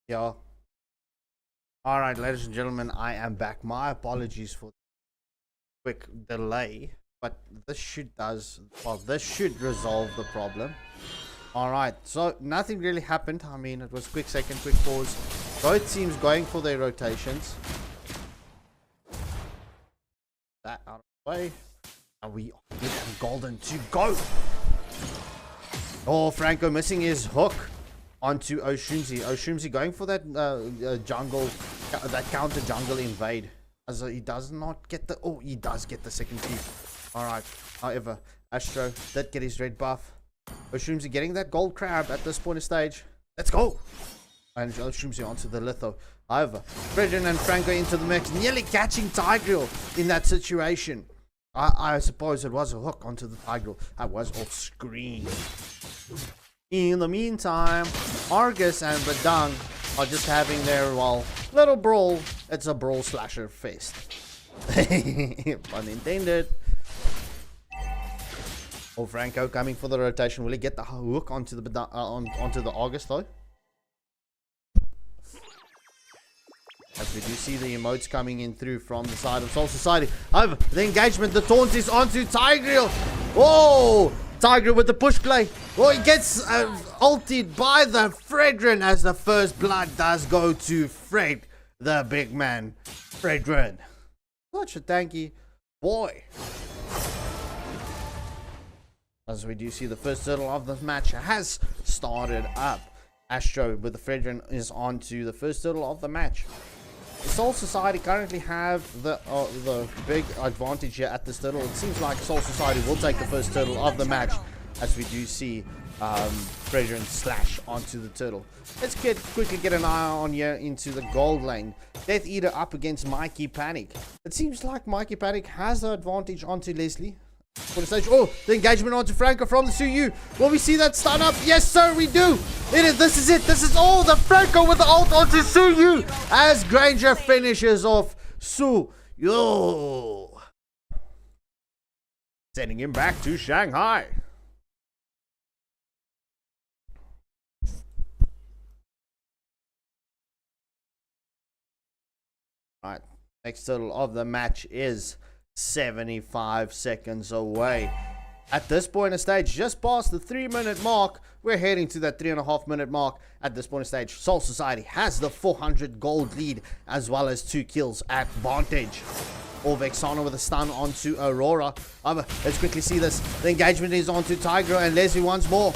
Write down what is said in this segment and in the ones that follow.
Yeah. All right, ladies and gentlemen, I am back. My apologies for the quick delay, but this should resolve the problem. All right, so nothing really happened. I mean, it was quick second, quick pause. Both teams going for their rotations. That out of the way. And we are golden to go. Oh, Franco missing his hook onto Oshunzi. Oshunzi going for that jungle, that counter jungle invade. As he does not get the, oh, he does get the second creep. Alright, however, Astro did get his red buff. Oshunzi getting that gold crab at this point of stage. Let's go! And Oshunzi onto the litho. However, Fredrin and Franco into the mix, nearly catching Tigreal in that situation. I suppose it was a hook onto the Tigreal. I was off screen. In the meantime, Argus and Badang are just having their, well, little brawl. It's a brawl slasher fest. Pun intended. Oh, Franco coming for the rotation. Will he get the hook onto the onto the Argus though? As we do see the emotes coming in through from the side of Soul Society. However, the engagement, the taunt is onto Tigreal. Oh, Tigreal with the push play. Oh, he gets ulted by the Fredrin as the first blood does go to Fred, the big man. Fredrin. Such a tanky boy. As we do see the first turtle of the match has started up. Astro with the Fredrin is on to the first turtle of the match. The Soul Society currently have the big advantage here at this turtle. It seems like Soul Society will take the first turtle of the match, as we do see Fredrin slash onto the turtle. Let's quickly get an eye on here into the gold lane. Death Eater up against Mikey Panic. It seems like Mikey Panic has the advantage onto Leslie. For the stage. Oh, the engagement onto Franco from the Suyu. Will we see that stun up? Yes, sir, we do. This is it. This is all the Franco with the ult onto Suyu as Granger finishes off Suyu, sending him back to Shanghai. Right, next turtle of the match is 75 seconds away. At this point of stage, just past the 3-minute mark, we're heading to that 3.5-minute mark. At this point of stage, Soul Society has the 400 gold lead as well as 2 kills advantage. Or Vexana with a stun onto Aurora. Let's quickly see this. The engagement is onto Tigreal and Leslie once more.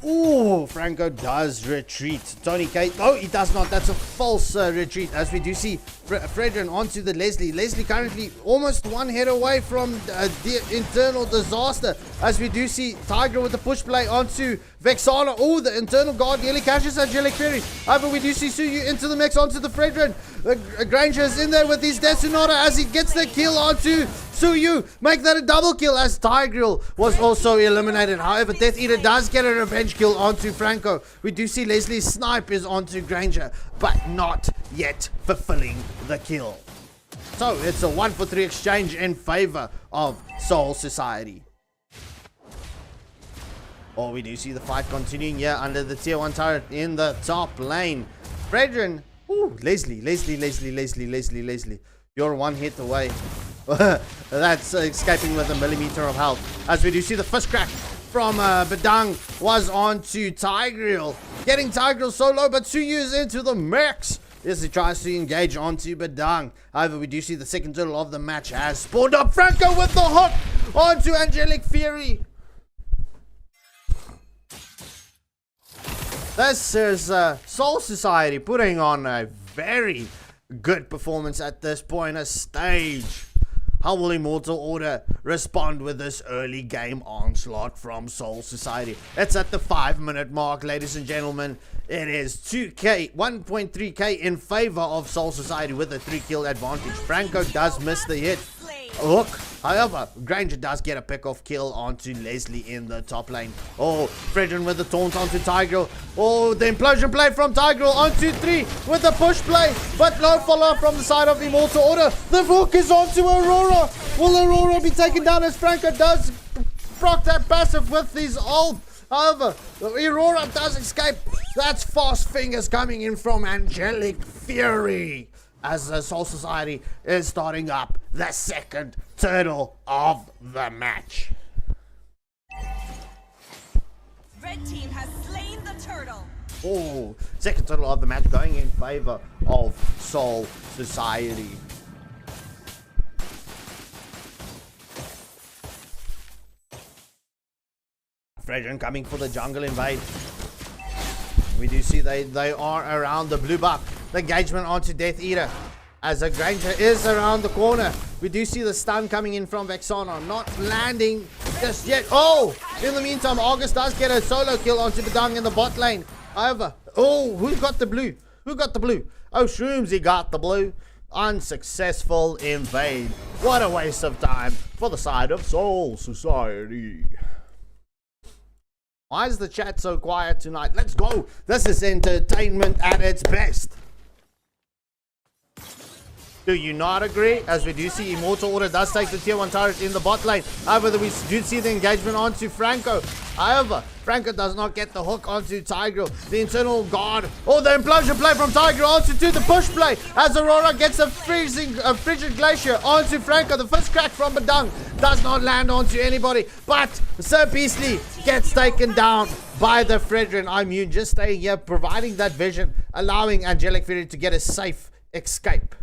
Ooh, Franco does retreat. Tony K. Oh, he does not. That's a false retreat. As we do see Fredrin onto the Leslie. Leslie currently almost one hit away from the internal disaster. As we do see Tigreal with the push play onto Vexana. Oh, the internal guard nearly catches Angelic Fury. However, we do see Suyu into the mix onto the Fredrin. Granger is in there with his Death Sonata as he gets the kill onto Suyu. Make that a double kill as Tigreal was also eliminated. However, Death Eater does get a revenge kill onto Franco. We do see Leslie's snipe is onto Granger, but not yet fulfilling the kill. So it's a 1-for-3 exchange in favor of Soul Society. Oh, we do see the fight continuing here under the tier 1 turret in the top lane. Fredrin. Ooh, Leslie. You're one hit away. That's escaping with a millimeter of health. As we do see the first crack from Badang was on to Tigreal. Getting Tigreal so low, but Suyu is into the mix. Yes, he tries to engage onto Badang. However, we do see the second turtle of the match has spawned up. Franco with the hook onto Angelic Fury. This is Soul Society putting on a very good performance at this point of stage. How will Immortal Order respond with this early game onslaught from Soul Society? It's at the 5-minute mark, ladies and gentlemen. It is 2k, 1.3k in favor of Soul Society with a 3-kill advantage. Franco does miss the hit. Hook. However, Granger does get a pick-off kill onto Leslie in the top lane. Oh, Fredrin with the taunt onto Tigreal. Oh, the implosion play from Tigreal onto 3 with the push play. But no follow-up from the side of Immortal Order. The hook is onto Aurora. Will Aurora be taken down as Franco does proc that passive with his ult? However, Aurora does escape. That's fast fingers coming in from Angelic Fury as the Soul Society is starting up the second turtle of the match. Red team has slain the turtle. Oh, second turtle of the match going in favor of Soul Society. Fredrin coming for the jungle invade. We do see they are around the blue buff. The engagement onto Death Eater as a Granger is around the corner. We do see the stun coming in from Vexana, not landing just yet. Oh, in the meantime, August does get a solo kill onto Bedang in the bot lane. However, oh, who got the blue? Who got the blue? Oh, Shrooms, he got the blue. Unsuccessful invade. What a waste of time for the side of Soul Society. Why is the chat so quiet tonight? Let's go. This is entertainment at its best. Do you not agree? As we do see Immortal Order does take the tier 1 turret in the bot lane. However, we do see the engagement onto Franco. However, Franco does not get the hook onto Tigreal. The internal guard. Oh, the implosion play from Tigreal onto the push play. As Aurora gets a frigid glacier onto Franco. The first crack from Bedang does not land onto anybody. But Sir Beastly gets taken down by the Fredrin. Immune just staying here, providing that vision, allowing Angelic Fury to get a safe escape.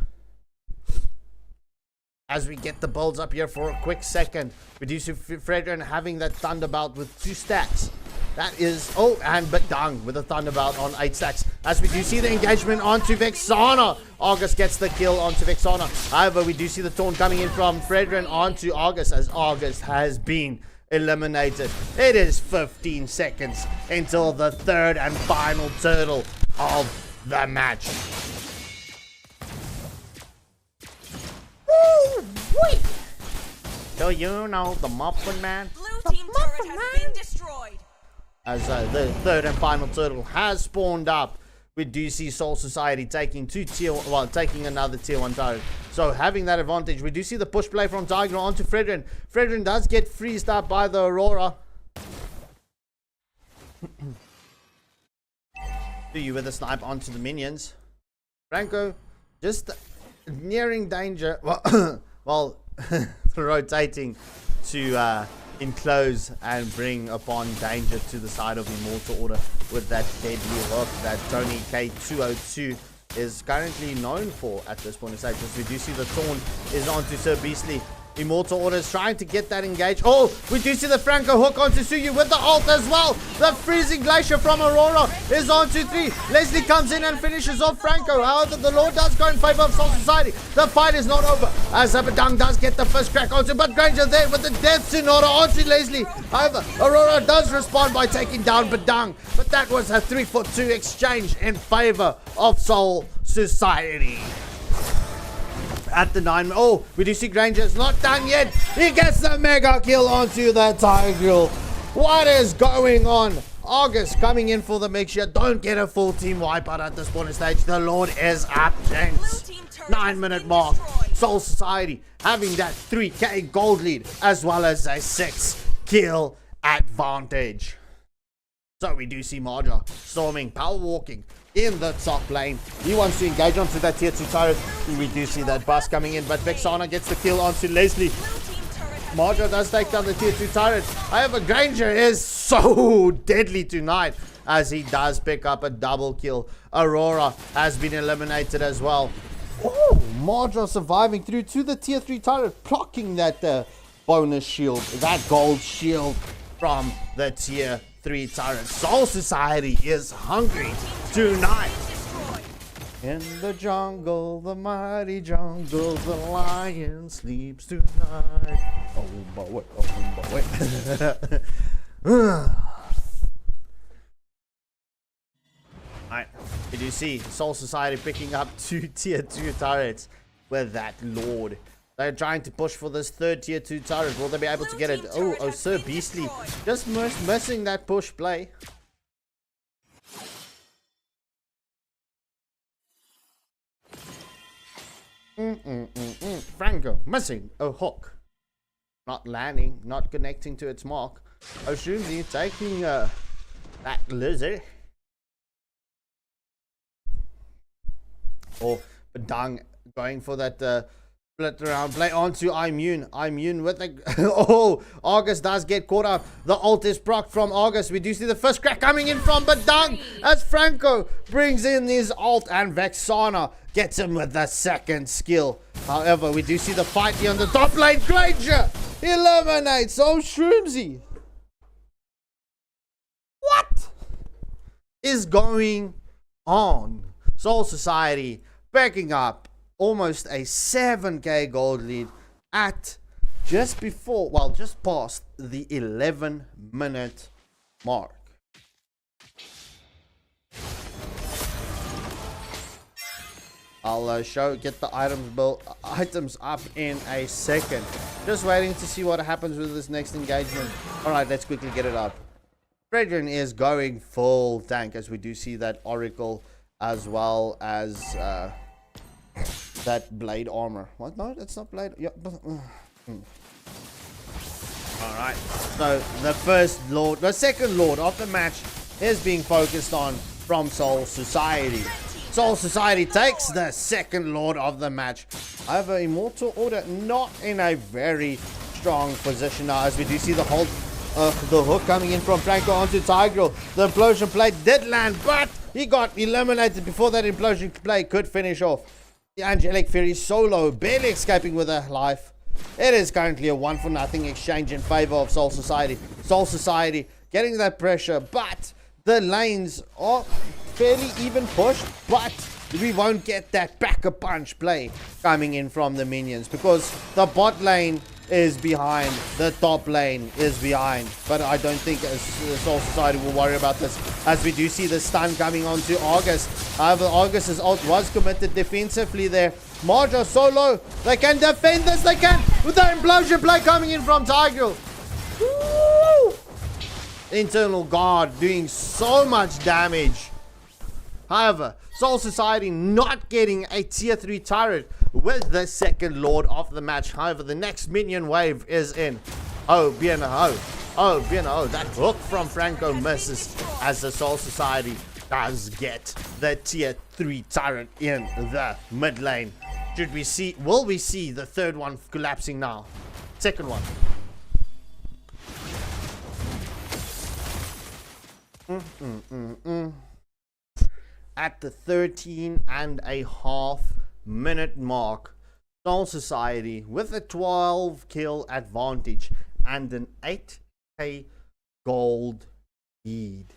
As we get the builds up here for a quick second, we do see Fredrin having that Thunderbolt with 2 stacks. That is, oh, and Bedang with a Thunderbolt on 8 stacks. As we do see the engagement onto Vexana. August gets the kill onto Vexana. However, we do see the taunt coming in from Fredrin onto August as August has been eliminated. It is 15 seconds until the third and final turtle of the match. Wait. Do you know the Muffin Man? Blue team turret has been destroyed. As the third and final turtle has spawned up, we do see Soul Society taking taking another tier 1 turret. So having that advantage, we do see the push play from Tiger onto Fredrin. Fredrin does get freezed up by the Aurora. Do you with a snipe onto the minions? Franco just nearing danger. Well, rotating to enclose and bring upon danger to the side of Immortal Order with that deadly hook that Tony K202 is currently known for at this point in stage. As we do see the taunt is onto Sir Beastly. Immortal Order is trying to get that engaged. Oh, we do see the Franco hook onto Suyu with the ult as well. The freezing glacier from Aurora is onto 3. Leslie comes in and finishes off Franco. However, the Lord does go in favor of Soul Society. The fight is not over as Abadang does get the first crack onto, but Granger there with the death Sonora onto Leslie. However, Aurora does respond by taking down Badang, but that was a 3-for-2 exchange in favor of Soul Society. At the 9, oh, we do see Granger's not done yet. He gets the mega kill onto the Tigreal. What is going on? August coming in for the mixture. Don't get a full team wipeout at this point in stage. The Lord is up, gents. 9-minute mark. Soul Society having that 3k gold lead as well as a 6 kill advantage. So we do see Marja storming, power walking in the top lane. He wants to engage onto that tier 2 turret. We do see that bus coming in, but Vexana gets the kill onto Leslie. Marja does take down the tier 2 turret. However, Granger is so deadly tonight as he does pick up a double kill. Aurora has been eliminated as well. Oh, Marja surviving through to the tier 3 turret, blocking that bonus shield, that gold shield from the tier 3 turret. Soul Society is hungry tonight. In the jungle, the mighty jungle, the lion sleeps tonight. Oh boy, oh boy. Alright, did you see Soul Society picking up 2 tier 2 turrets with that Lord? They're trying to push for this 3rd tier 2 turret. Will they be able to get it? Oh, Sir Beastly just missing that push play. Franco missing a hook. Not landing, not connecting to its mark. Oshunzi taking that lizard. Or Badang going for that split around play onto Immune. Immune with the oh, August does get caught up. The ult is proc from August. We do see the first crack coming in from Badang as Franco brings in his ult and Vexana gets him with the second skill. However, we do see the fight here on the top lane. Granger eliminates Shroomsy. What is going on? Soul Society backing up almost a 7k gold lead at just before, well, just past the 11-minute mark. I'll get the items up in a second. Just waiting to see what happens with this next engagement. All right, let's quickly get it up. Fredrin is going full tank as we do see that Oracle as well as that blade armor. What? No, that's not blade. Yeah. Alright. So the second lord of the match is being focused on from Soul Society. Soul Society takes the second lord of the match. However, Immortal Order not in a very strong position now as we do see the hold. The hook coming in from Franco onto Tigreal. The implosion play did land, but he got eliminated before that implosion play could finish off. The Angelic Fury solo, barely escaping with a life. It is currently a 1-for-0 exchange in favor of Soul Society. Soul Society getting that pressure, but the lanes are fairly even pushed, but we won't get that back-a punch play coming in from the minions because the bot lane is behind, the top lane is behind, but I don't think Soul Society will worry about this as we do see the stun coming onto August. However, August's ult was committed defensively there. Marja solo, they can defend this, they can, with the implosion play coming in from Tigreal. Internal guard doing so much damage. However, Soul Society not getting a tier 3 turret with the second lord of the match. However, the next minion wave is in. Oh, bien, oh, that hook from Franco misses as the Soul Society does get the tier 3 turret in the mid lane. Will we see the third one collapsing now? Second one. At the 13.5-minute mark, Soul Society with a 12 kill advantage and an 8k gold lead.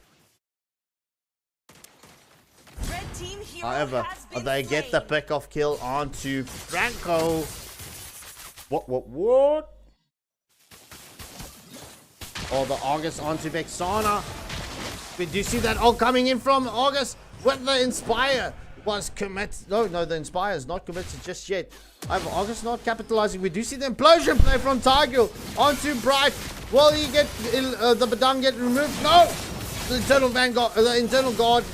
Red team hero However, has been they get the slain. pick-off kill onto Franco. What? Oh, the August onto Vexana. We do see that all coming in from August with the Inspire was committed. No, the Inspire is not committed just yet. August not capitalizing. We do see the implosion play from Tigreal onto Bright. Will he get the Badang get removed? No! The internal guard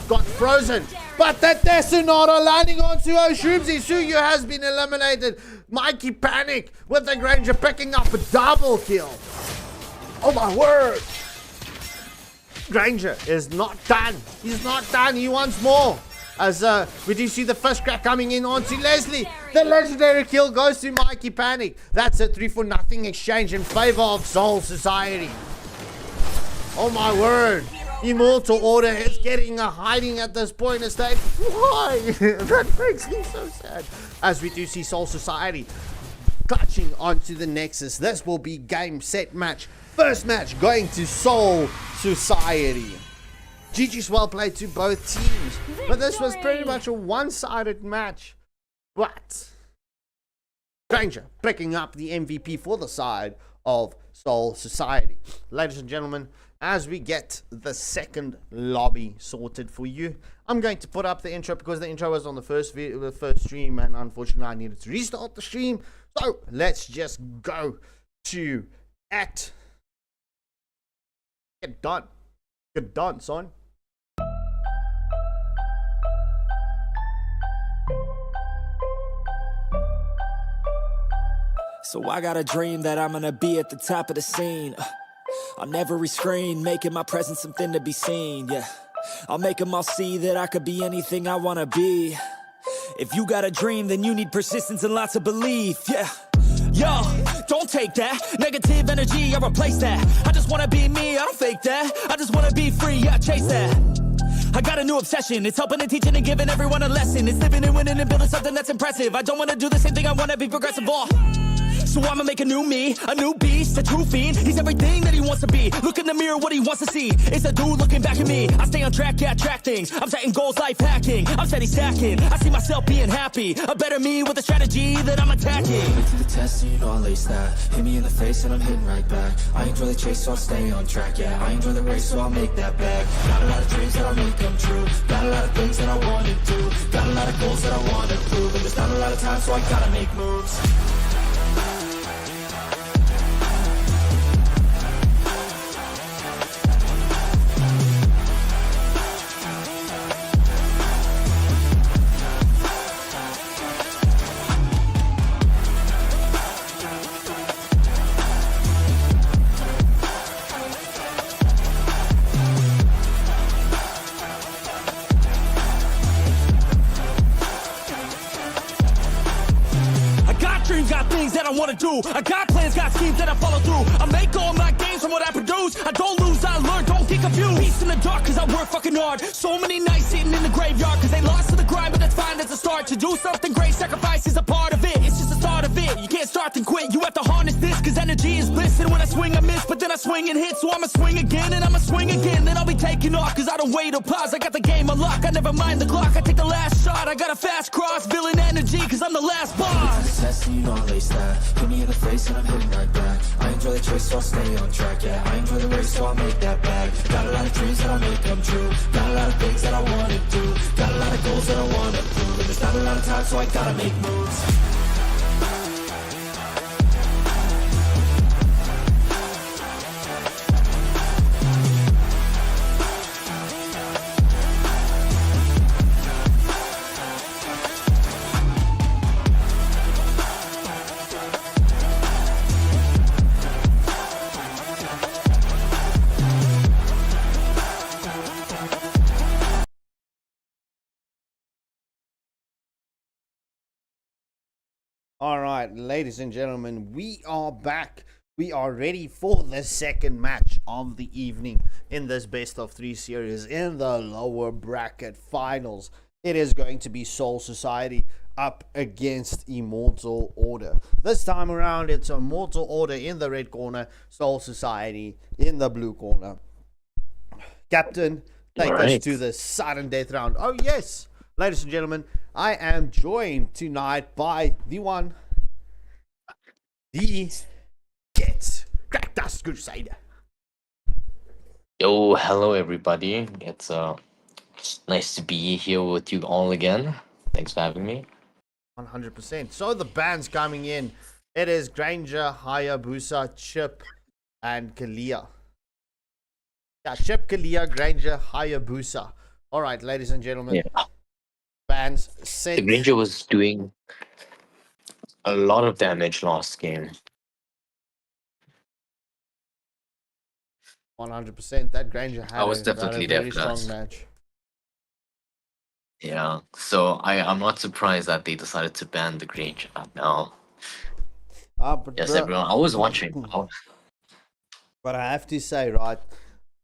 got frozen. But that Desinata landing onto Shroomsy. Suyu has been eliminated. Mikey Panic with the Granger picking up a double kill. Oh my word! Granger is not done. He's not done. He wants more. As we do see the first crack coming in onto Leslie. The legendary kill goes to Mikey Panic. That's a 3-for-0 exchange in favor of Soul Society. Oh my word. Immortal Order is getting a hiding at this point of stage. Why? That makes me so sad. As we do see Soul Society clutching onto the Nexus. This will be game, set, match. First match going to Soul Society. GG's well played to both teams. But this was pretty much a one-sided match. But Granger picking up the MVP for the side of Soul Society. Ladies and gentlemen, as we get the second lobby sorted for you, I'm going to put up the intro because the intro was on the first stream and unfortunately I needed to restart the stream. So let's just go to it. Get done. Get done, son. So I got a dream that I'm gonna be at the top of the scene. On every screen, making my presence something to be seen, yeah. I'll make them all see that I could be anything I wanna be. If you got a dream, then you need persistence and lots of belief, yeah. Yo, don't take that negative energy, I replace that. I just wanna be me, I don't fake that. I just wanna be free, yeah, chase that. I got a new obsession, it's helping and teaching and giving everyone a lesson. It's living and winning and building something that's impressive. I don't wanna do the same thing, I wanna be progressive, so I'ma make a new me, a new beast, a true fiend. He's everything that he wants to be. Look in the mirror, what he wants to see. It's a dude looking back at me. I stay on track, yeah, track things. I'm setting goals, life hacking. I'm steady stacking. I see myself being happy. A better me with a strategy that I'm attacking. To the test and you know I lace that. Hit me in the face and I'm hitting right back. I enjoy the chase so I'll stay on track, yeah. I enjoy the race so I'll make that bag. Got a lot of dreams that I'll make come true. Got a lot of things that I wanna do. Got a lot of goals that I wanna prove. And there's not a lot of time so I gotta make moves. Got things that I wanna do. I got plans, got schemes that I follow through. I make all my gains from what I produce. I don't lose, I learn, don't get confused. Peace in the dark, cause I work fucking hard. So many nights sitting in the graveyard, cause they lost to the grind, but that's fine, that's a start. To do something great, sacrifice is a part of it. It's just the start of it. You can't start then quit, you have to harness this, cause energy is bliss. And when I swing, I miss, but then I swing and hit. So I'ma swing again, and I'ma swing again. Then I'll be taking off, cause I don't wait or pause. I got the game unlocked, I never mind the clock. I take the last shot, I got a fast cross. Villain energy, cause I'm the last boss. Test and you know I lace that. Hit me in the face and I'm hitting right back. I enjoy the chase so I'll stay on track, yeah. I enjoy the race so I'll make that bag. Got a lot of dreams that I'll make come true. Got a lot of things that I wanna do. Got a lot of goals that I wanna prove. And there's not a lot of time so I gotta make moves. All right, ladies and gentlemen, we are back. We are ready for the second match of the evening in this best of 3 series in the lower bracket finals. It is going to be Soul Society up against Immortal Order. This time around, it's Immortal Order in the red corner, Soul Society in the blue corner. Captain, take us to the sudden death round. Oh, yes. Ladies and gentlemen, I am joined tonight by the one, the Gets Crack Dust Crusader. Yo, hello everybody. It's nice to be here with you all again. Thanks for having me. 100%. So the bands coming in, it is Granger, Hayabusa, Chip, and Kalia. Yeah, Chip, Kalia, Granger, Hayabusa. All right, ladies and gentlemen. Yeah. Bands set. The Granger was doing a lot of damage last game. 100%. That Granger had I was definitely a there very for strong that. match. Yeah, so I'm not surprised that they decided to ban the Granger now. But Yes, bro, everyone. I was watching. But I have to say, right,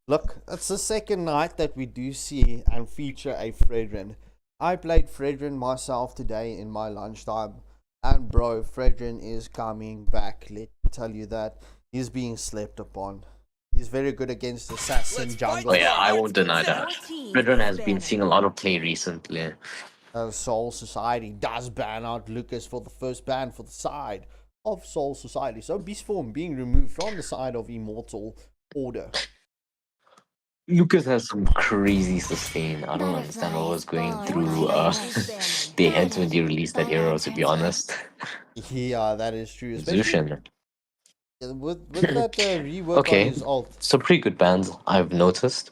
look, it's the second night that we do see and feature a Fredrin. I played Fredrin myself today in my lunchtime, and bro, Fredrin is coming back. Let me tell you that. He's being slept upon. He's very good against assassin jungle. Oh yeah, I won't deny that. Fredron has been seeing a lot of play recently. Soul Society does ban out Lucas for the first ban for the side of Soul Society. So Beast Form being removed from the side of Immortal Order. Lucas has some crazy sustain. I don't understand what was going through their heads when they released that hero, to be honest. Yeah, that is true. Especially Zushin. with that rework Okay. on his ult. So pretty good bands, I've noticed.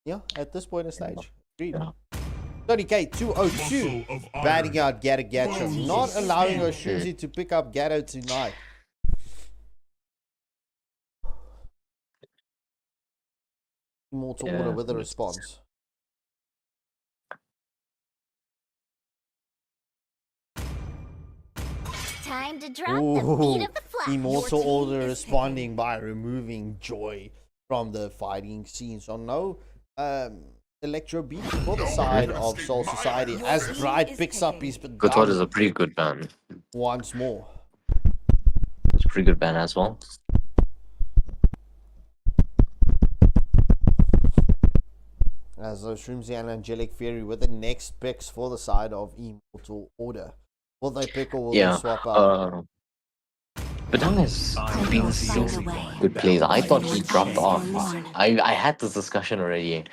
Yeah, at this point in stage. Agreed. Yeah. 30k 202 batting out Gato Gacho, not allowing Oshuzi to pick up Gato tonight. Immortal Yeah, Order with a it's- response. Time to drop the beat of the flag. Immortal Your team Order is responding by removing Joy from the fighting scene. So no Electro Beat for the side of Soul Society Your as team Bright is picks up picking. his Good Thought is Badang a pretty good ban. once more. It's a pretty good ban as well. As Shroomsy and Angelic Fury with the next picks for the side of Immortal Order. Will they pick or will Yeah. they swap out? Badang has been so good plays. I thought he dropped off. I had this discussion already,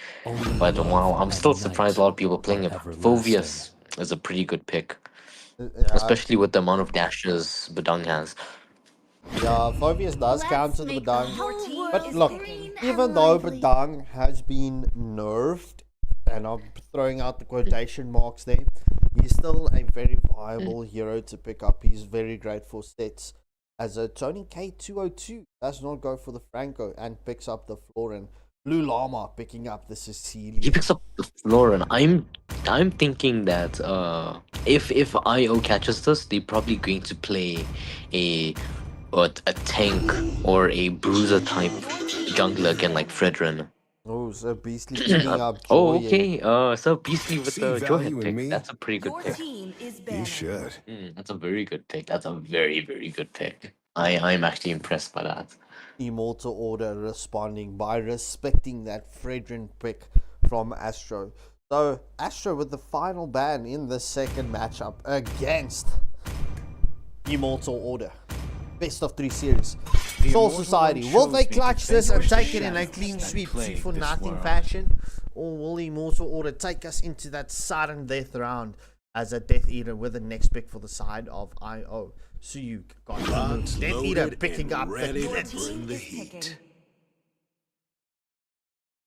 but wow, I'm still surprised a lot of people playing him. Phovius is a pretty good pick, especially with the amount of dashes Badang has. Yeah, Phobius does Let's counter the make Badang. Your team But is look, picking. even though Badang has been nerfed, and I'm throwing out the quotation marks there, he's still a very viable hero to pick up. He's very great for sets. As a Tony K202 does not go for the Franco and picks up the Florin. Blue Llama picking up the Cecilia. He picks up the floor, and I'm thinking that if IO catches this, they're probably going to play a a tank or a bruiser type jungler again, like Fredrin. Oh, so Beastly picking up Oh, Joy. okay. So Beastly with See the Joyhead value in pick. me? That's a pretty good Your pick. team is You banning. should. That's a very good pick. That's a very, very good pick. I'm actually impressed by that. Immortal Order responding by respecting that Fredrin pick from Astro. So Astro with the final ban in the second matchup against Immortal Order. Best of 3 series. Soul Society. Will they clutch this and take it in a clean sweep for nothing fashion? Or will Immortal Order take us into that sudden death round as a Death Eater with the next pick for the side of IO? Suyuk got Death Eater picking up the Your Clint. team is picking.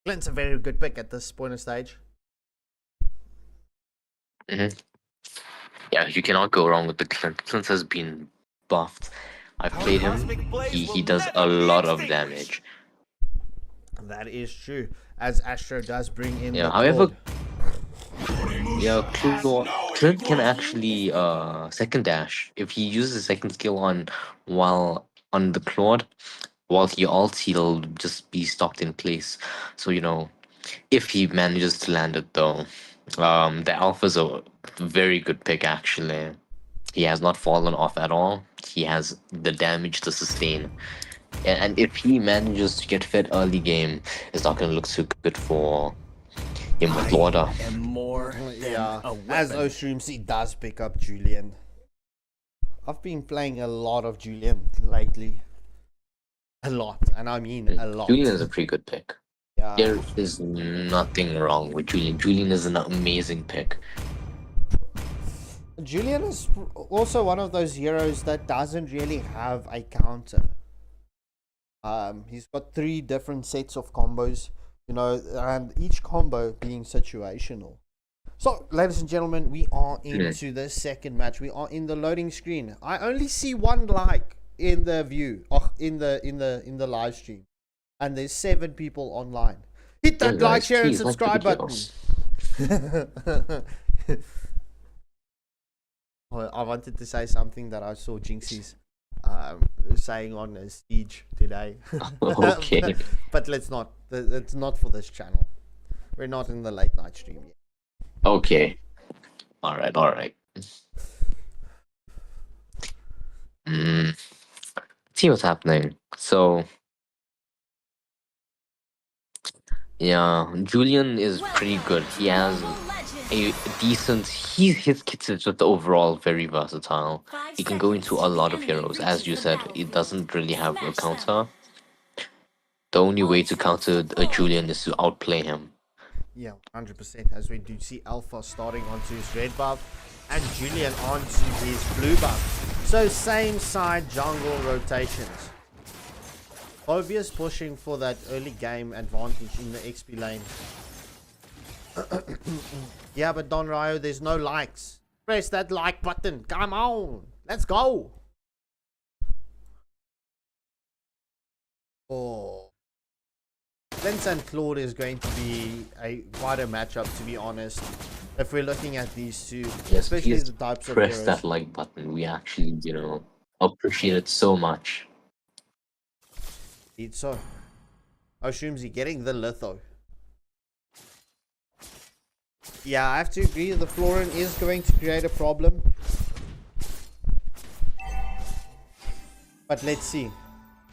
Clint's a very good pick at this point of stage. Yeah, you cannot go wrong with the Clint. Clint has been buffed. I've played him. He does a lot of damage. That is true. As Astro does bring in Yeah, the however, Claude. yeah, Clint can actually second dash if he uses his second skill on while on the Claude. While he ults, he'll just be stopped in place. So if he manages to land it though, the Alpha's a very good pick actually. He has not fallen off at all. He has the damage to sustain. And if he manages to get fed early game, it's not going to look so good for him with Lauder. And more Yeah, as Oshroomsy does pick up Julian. I've been playing a lot of Julian lately. A lot, and I mean a lot. Julian is a pretty good pick. Yeah. There is nothing wrong with Julian. Julian is an amazing pick. Julian is also one of those heroes that doesn't really have a counter. He's got 3 different sets of combos, and each combo being situational. So, ladies and gentlemen, we are into the second match. We are in the loading screen. I only see 1 like in the view, in the live stream, and there's 7 people online. Hit that like, share, and subscribe button. I wanted to say something that I saw Jinxie's saying on a siege today. Okay. but let's not. It's not for this channel. We're not in the late night stream yet. Okay. All right. See what's happening. So, yeah, Julian is pretty good. He has a decent. His kit is just overall very versatile. He can go into a lot of heroes. As you said, it doesn't really have a counter. The only way to counter a Julian is to outplay him. Yeah, 100%. As we do see Alpha starting onto his red buff and Julian onto his blue buff. So same side jungle rotations. Obvious pushing for that early game advantage in the XP lane. Yeah, but Don Ryo, there's no likes. Press that like button. Come on. Let's go. Oh. Clint and Claude is going to be quite a matchup, to be honest. If we're looking at these two, Yes, especially please the types of press heroes. that like button. We actually, appreciate it so much. Indeed so. Oshumzi getting the litho. Yeah, I have to agree. The Florin is going to create a problem. But let's see.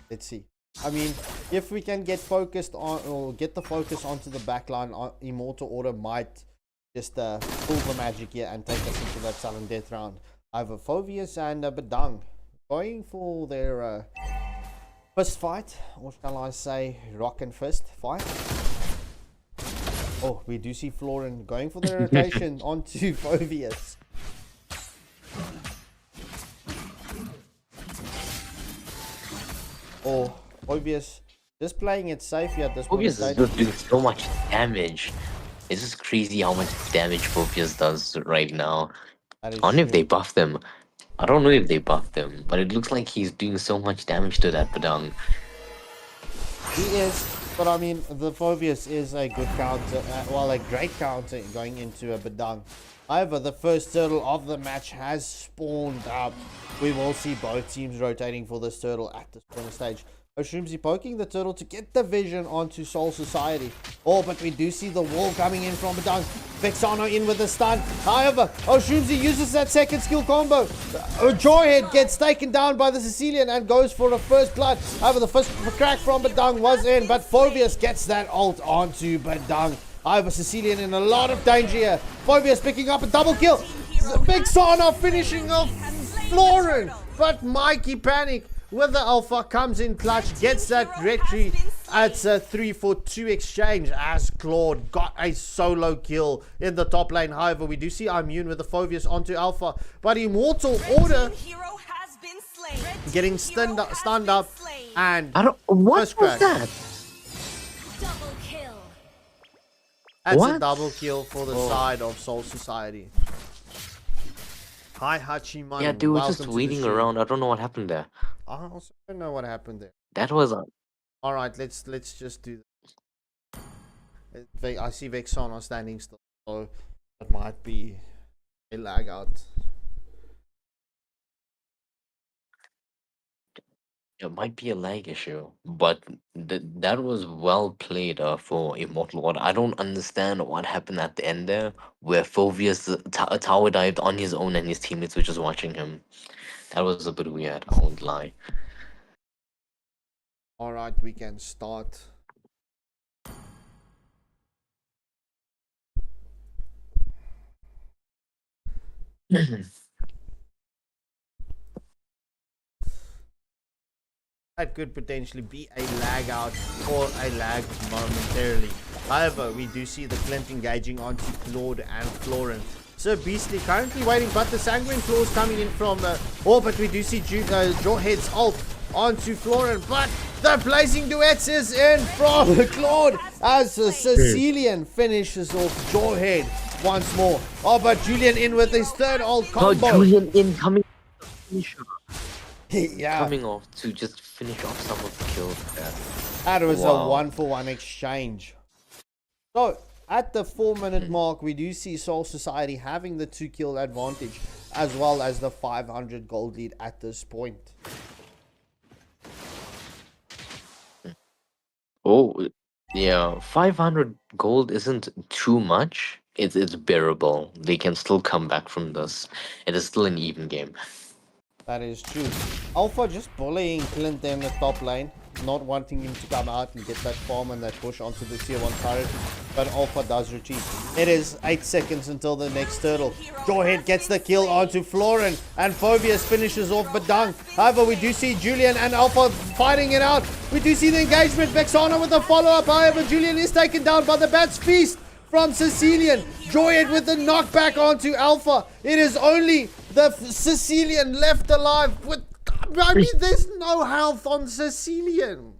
Let's see. I mean, if we can get focused on, or get the focus onto the backline, Immortal Order might just pull the magic here and take us into that sudden death round. I have a Phoveus and a Bedang going for their fist fight, or shall I say rock and fist fight. Oh, we do see Florin going for the rotation onto Phoveus. Oh, Phoveus just playing it safe here at this point. Phoveus is just doing so much damage. It's just crazy how much damage Phoveus does right now. I don't know if they buffed him. I don't know if they buffed him, but it looks like he's doing so much damage to that Padang. He is, but I mean, the Phoveus is a good counter, well, a great counter going into a Bedang. However, the first turtle of the match has spawned up. We will see both teams rotating for this turtle at this point of stage. Oshumzi poking the turtle to get the vision onto Soul Society. Oh, but we do see the wall coming in from Bedang. Vexano in with the stun. However, Oshumzi uses that second skill combo. Joyhead gets taken down by the Sicilian and goes for a first blood. However, the first crack from Bedang was in, but Phoveus gets that ult onto Bedang. However, Sicilian in a lot of danger here. Phoveus picking up a double kill. Vexano finishing off Florin, but Mikey Panic with the Alpha comes in clutch, gets that retreat. It's a 3-for-2 exchange as Claude got a solo kill in the top lane. However, we do see Immune with the Phoveus onto Alpha, but Immortal Order getting stunned up and What was that? Double kill. That's a double kill for the side of Soul Society. Hi Hachiman. Yeah, dude, we're just waiting around. I don't know what happened there. I also don't know what happened there. That was All right, let's just do that. I see Vexana standing still, so it might be a lag out. It might be a lag issue, but that was well played for Immortal Order. I don't understand what happened at the end there, where Phoveus tower dived on his own and his teammates were just watching him. That was a bit weird, I won't lie. All right, we can start. That could potentially be a lag out or a lag momentarily. However, we do see the Clint engaging onto Claude and Florin. So Beastly currently waiting, but the Sanguine Claws coming in from but we do see Jawhead's ult onto Florin, but the Blazing Duets is in from Claude as Sicilian finishes off Jawhead once more. Oh, but Julian in with his third ult combo. Oh, Julian incoming finisher. Yeah. Coming off to just finish off some of the kills there. That was a 1-for-1 exchange. So, at the 4-minute mark, we do see Soul Society having the 2-kill advantage, as well as the 500 gold lead at this point. Oh, yeah, 500 gold isn't too much. It's bearable. They can still come back from this. It is still an even game. That is true. Alpha just bullying Clint in the top lane, not wanting him to come out and get that farm and that push onto the tier 1 turret, but Alpha does retreat. It is 8 seconds until the next turtle. Jawhead gets the kill onto Florin, and Phoveus finishes off Bedang. However, we do see Julian and Alpha fighting it out. We do see the engagement. Vexana with a follow-up. However, Julian is taken down by the Bat's Feast from Sicilian. Jawhead with the knockback onto Alpha. It is only the Sicilian left alive with... I mean, there's no health on Sicilian.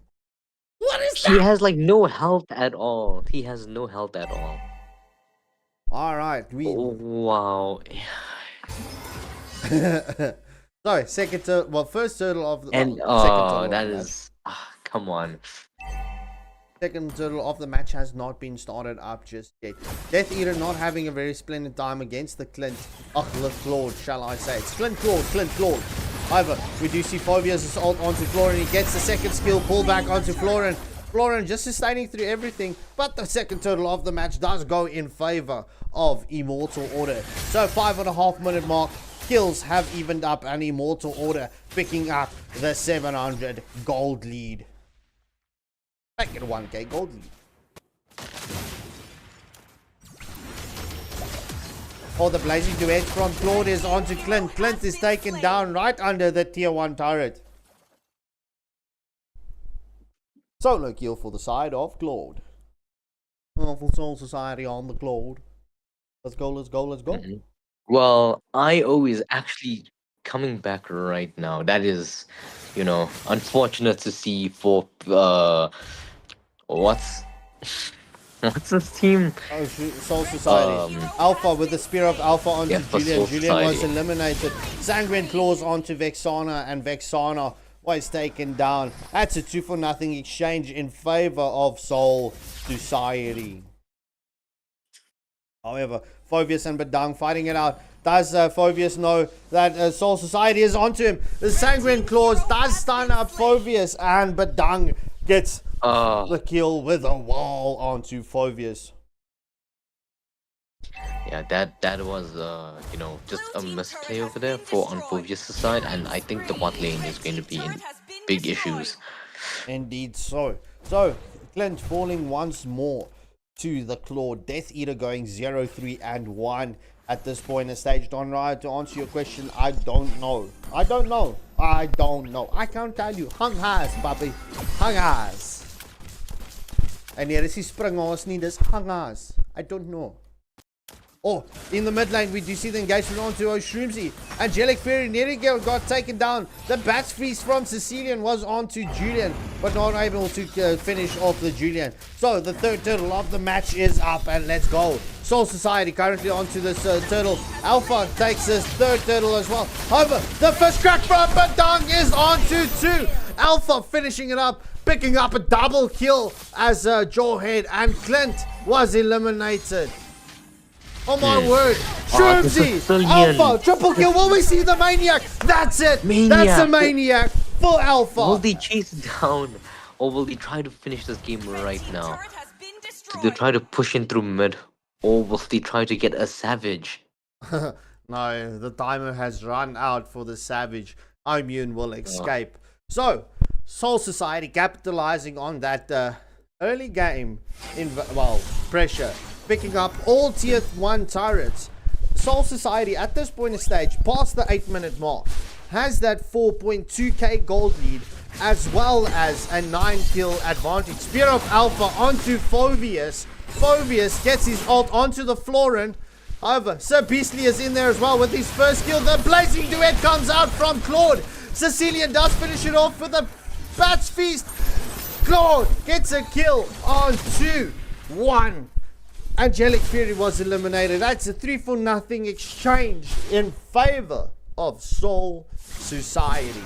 What is that? He has like no health at all. He has no health at all. All right, Oh, wow. Sorry, second turtle. Well, first turtle of the And second turtle that of the is come on. second turtle of the match has not been started up just yet. Death Eater not having a very splendid time against the Clint. The Claude, shall I say. It's Clint Claude. However, we do see Phobia's ult onto Florin. He gets the second skill, pull back onto Florin. Florin just sustaining through everything, but the second turtle of the match does go in favor of Immortal Order. So 5.5 minute mark, kills have evened up, and Immortal Order picking up the 700 gold lead. Back at 1k gold lead. The blazing duet from Claude is onto Clint. Clint is taken down right under the tier 1 turret. Solo kill for the side of Claude. Full Soul Society on the Claude. Let's go. Well, IO is actually coming back right now. That is, unfortunate to see for what's this team? Soul Society. Alpha with the Spear of Alpha onto Julian. Julian was eliminated. Sanguine Claws onto Vexana, and Vexana was taken down. That's a 2-for-0 exchange in favor of Soul Society. However, Phobius and Badang fighting it out. Does Phobius know that Soul Society is onto him? The Sanguine Claws does stun up Phobius, and Badang gets the kill with a wall onto Phobius. Yeah, that was just a misplay over there on Phobius' side, and I think the bot lane is going to be in big issues. Indeed so. So Clint falling once more to the Claude. Death Eater going 0-3-1 at this point in the stage. Don Ryan, to answer your question, I don't know. I can't tell you. Hang has, papi. Hang has. And here is he spring ons nie, dis hang has. I don't know. In the mid lane, we do see the engagement onto Shroomsy. Angelic Fairy nearly got taken down. The Bat's Feast from Sicilian was onto Julian, but not able to finish off the Julian. So the third turtle of the match is up, and let's go. Soul Society currently onto this turtle. Alpha takes his third turtle as well. However, the first crack from Badang is onto 2. Alpha finishing it up, picking up a double kill as Jawhead and Clint was eliminated. Oh my word. Shroomsy, Alpha, triple kill. Will we see the Maniac? That's it. Maniac. That's a Maniac for Alpha. Will they chase down, or will they try to finish this game right now? Do they try to push in through mid, or will they try to get a Savage? No, the timer has run out for the Savage. Immune will escape. So, Soul Society capitalizing on that early game pressure, picking up all tier 1 turrets. Soul Society at this point in stage, past the 8-minute mark, has that 4.2k gold lead, as well as a 9-kill advantage. Spear of Alpha onto Phobius. Phobius gets his ult onto the Florin. However, Sir Beastly is in there as well with his first kill. The blazing duet comes out from Claude. Sicilian does finish it off with a Bat's Feast. Claude gets a kill on 2-1. Angelic Fury was eliminated. That's a 3-for-0 exchange in favor of Soul Society.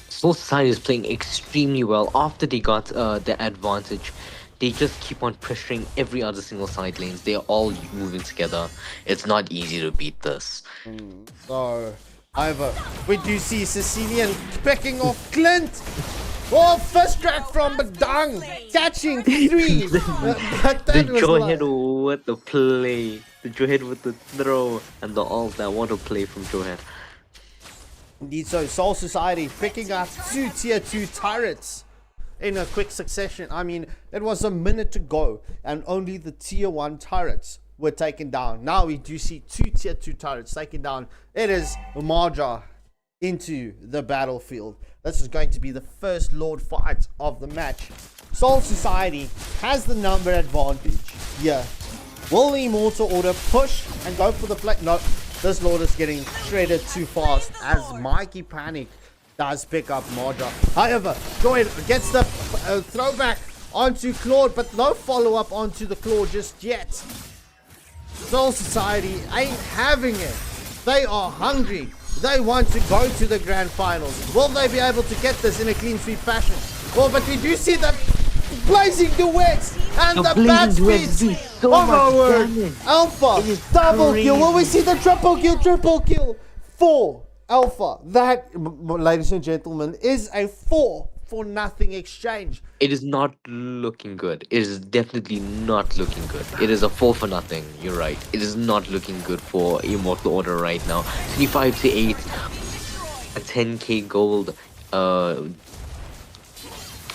Soul Society is playing extremely well. After they got the advantage, they just keep on pressuring every other single side lanes. They're all moving together. It's not easy to beat this. So, however, we do see Sicilian picking off Clint. First track from Badang, catching 3. The Jawhead with the play, the Jawhead with the throw, and the ult. I want to play from Jawhead. Indeed so, Soul Society picking up 2 tier 2 turrets in a quick succession. I mean, it was a minute to go, and only the tier 1 turrets were taken down. Now we do see 2 tier 2 turrets taken down. It is Marja into the battlefield. This is going to be the first Lord fight of the match. Soul Society has the number advantage here. Will the Immortal Order push and go for the flank? No, this Lord is getting shredded too fast as Mikey Panic does pick up Marja. However, Joy gets the throwback onto Claude, but no follow-up onto the Claude just yet. Soul Society ain't having it. They are hungry. They want to go to the grand finals. Will they be able to get this in a clean sweep fashion? Well, but we do see that blazing duets and The the blazing bat duets speeds. do so Oh my much word! damage. Alpha It is double kill. Will we crazy. see the triple kill? Triple kill for Alpha. That, ladies and gentlemen, is a 4 for nothing exchange. It is not looking good. It is definitely not looking good. It is a 4 for nothing. You're right. It is not looking good for Immortal Order right now. 25 to 8, a 10k gold.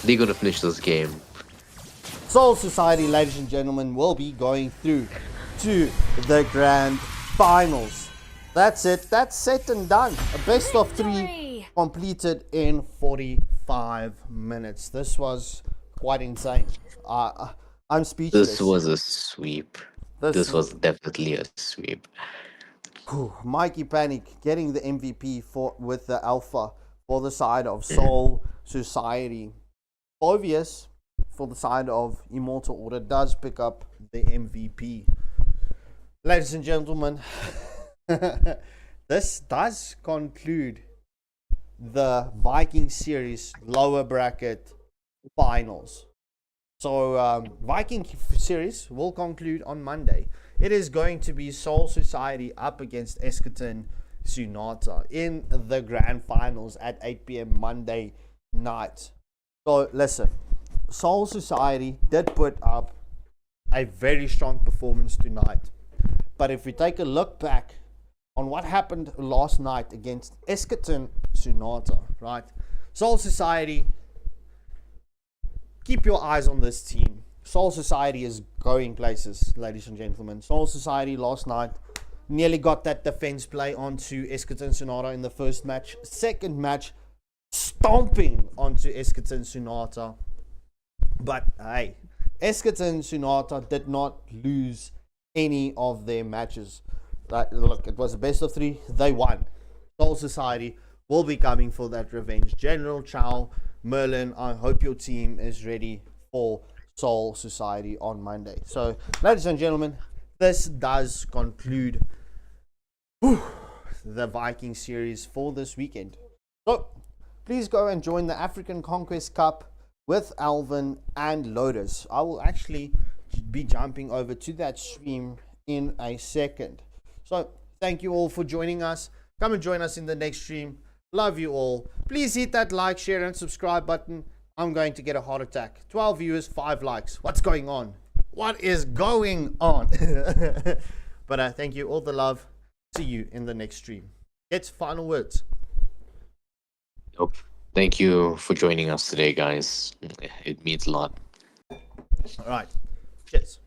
They're gonna finish this game. Soul Society, ladies and gentlemen, will be going through to the grand finals. That's it. That's set and done. A best of 3 Victory! completed in 45 minutes. This was quite insane. I'm speechless. This was a sweep. This was definitely a sweep. Mikey Panic getting the MVP with the Alpha for the side of Soul Society. Obvious for the side of Immortal Order does pick up the MVP. Ladies and gentlemen, this does conclude the Viking series lower bracket finals. So Viking series will conclude on Monday. It is going to be Soul Society up against Eskerton Sunata in the grand finals at 8 p.m. Monday night. So listen, Soul Society did put up a very strong performance tonight. But if we take a look back on what happened last night against Eskerton Sunata, right? Soul Society, keep your eyes on this team. Soul Society is going places, ladies and gentlemen. Soul Society last night nearly got that defense play onto Eskerton Sunata in the first match. Second match, stomping onto Eskerton Sunata. But hey, Eskerton Sunata did not lose any of their matches. Look, it was a best of 3. They won. Soul Society will be coming for that revenge. General Chow, Merlin, I hope your team is ready for Soul Society on Monday. So, ladies and gentlemen, this does conclude the Viking series for this weekend. So, please go and join the African Conquest Cup with Alvin and Lotus. I will actually be jumping over to that stream in a second. So, thank you all for joining us. Come and join us in the next stream. Love you all. Please hit that like, share, and subscribe button. I'm going to get a heart attack. 12 viewers, 5 likes. What's going on? What is going on? But thank you. All the love. See you in the next stream. Get final words. Nope. Thank you for joining us today, guys. It means a lot. All right. Cheers.